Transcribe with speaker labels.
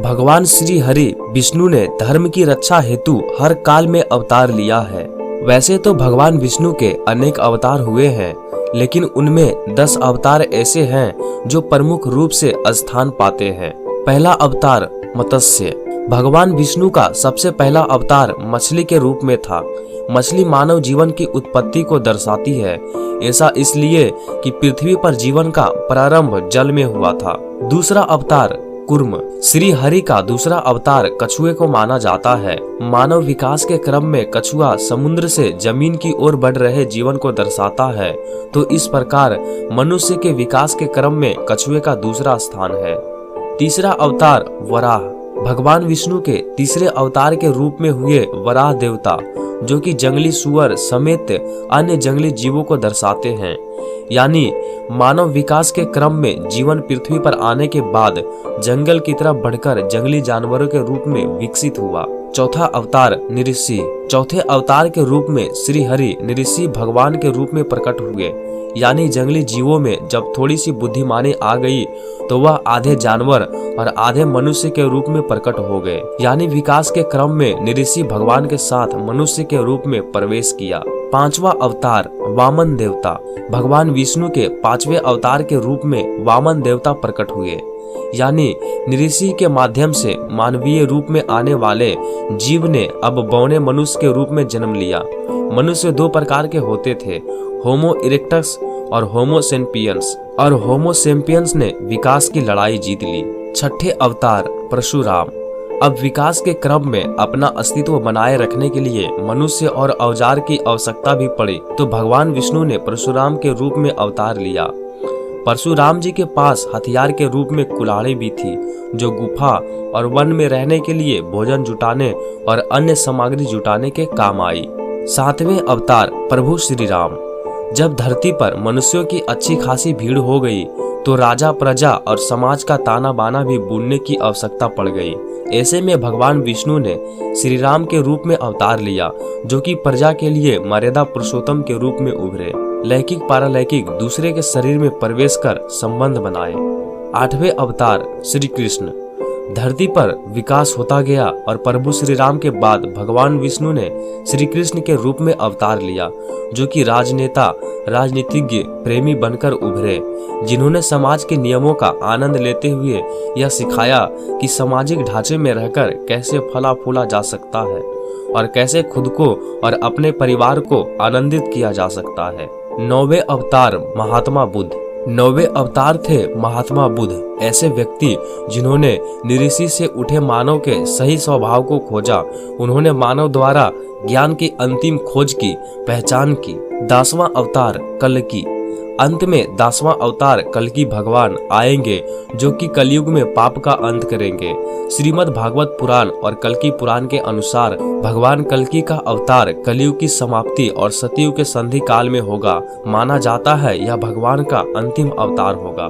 Speaker 1: भगवान श्री हरि विष्णु ने धर्म की रक्षा हेतु हर काल में अवतार लिया है। वैसे तो भगवान विष्णु के अनेक अवतार हुए हैं, लेकिन उनमें 10 अवतार ऐसे हैं जो प्रमुख रूप से स्थान पाते हैं। पहला अवतार मत्स्य। भगवान विष्णु का सबसे पहला अवतार मछली के रूप में था। मछली मानव जीवन की उत्पत्ति को दर्शाती है। ऐसा इसलिए कि पृथ्वी पर जीवन का प्रारंभ जल में हुआ था। दूसरा अवतार कूर्म। श्री हरि का दूसरा अवतार कछुए को माना जाता है। मानव विकास के क्रम में कछुआ समुद्र से जमीन की ओर बढ़ रहे जीवन को दर्शाता है, तो इस प्रकार मनुष्य के विकास के क्रम में कछुए का दूसरा स्थान है। तीसरा अवतार वराह। भगवान विष्णु के तीसरे अवतार के रूप में हुए वराह देवता, जो कि जंगली सुअर समेत अन्य जंगली जीवों को दर्शाते हैं। यानी मानव विकास के क्रम में जीवन पृथ्वी पर आने के बाद जंगल की तरफ बढ़कर जंगली जानवरों के रूप में विकसित हुआ। चौथा अवतार नृषि। चौथे अवतार के रूप में श्री हरि नृषि भगवान के रूप में प्रकट हुए। यानी जंगली जीवों में जब थोड़ी सी बुद्धिमानी आ गई तो वह आधे जानवर और आधे मनुष्य के रूप में प्रकट हो गए। यानी विकास के क्रम में नृषि भगवान के साथ मनुष्य के रूप में प्रवेश किया। पांचवा अवतार वामन देवता। भगवान विष्णु के पांचवें अवतार के रूप में वामन देवता प्रकट हुए। यानी नृषि के माध्यम से मानवीय रूप में आने वाले जीव ने अब बौने मनुष्य के रूप में जन्म लिया। मनुष्य 2 प्रकार के होते थे, होमो इरेक्टस और होमो सेपियंस, और होमो सेपियंस ने विकास की लड़ाई जीत ली। छठे अवतार परशुराम। अब विकास के क्रम में अपना अस्तित्व बनाए रखने के लिए मनुष्य और औजार की आवश्यकता भी पड़ी, तो भगवान विष्णु ने परशुराम के रूप में अवतार लिया। परशुराम जी के पास हथियार के रूप में कुल्हाड़ी भी थी, जो गुफा और वन में रहने के लिए भोजन जुटाने और अन्य सामग्री जुटाने के काम आई। सातवें अवतार प्रभु श्री राम। जब धरती पर मनुष्यों की अच्छी खासी भीड़ हो गई तो राजा प्रजा और समाज का ताना बाना भी बुनने की आवश्यकता पड़ गई। ऐसे में भगवान विष्णु ने श्री राम के रूप में अवतार लिया, जो कि प्रजा के लिए मर्यादा पुरुषोत्तम के रूप में उभरे। लैकिक पारालैकिक दूसरे के शरीर में प्रवेश कर संबंध बनाए। आठवें अवतार श्री कृष्ण। धरती पर विकास होता गया और प्रभु श्री राम के बाद भगवान विष्णु ने श्री कृष्ण के रूप में अवतार लिया, जो कि राजनेता, राजनीतिज्ञ, प्रेमी बनकर उभरे, जिन्होंने समाज के नियमों का आनंद लेते हुए यह सिखाया कि सामाजिक ढांचे में रहकर कैसे फला फूला जा सकता है और कैसे खुद को और अपने परिवार को आनंदित किया जा सकता है। 9वें अवतार महात्मा बुद्ध। 9वें अवतार थे महात्मा बुद्ध, ऐसे व्यक्ति जिन्होंने नृषि से उठे मानव के सही स्वभाव को खोजा। उन्होंने मानव द्वारा ज्ञान की अंतिम खोज की पहचान की। 10वां अवतार कल्कि। अंत में 10वां अवतार कल्कि भगवान आएंगे, जो कि कलयुग में पाप का अंत करेंगे। श्रीमद् भागवत पुराण और कल्कि पुराण के अनुसार भगवान कल्कि का अवतार कलयुग की समाप्ति और सतयुग के संधि काल में होगा। माना जाता है यह भगवान का अंतिम अवतार होगा।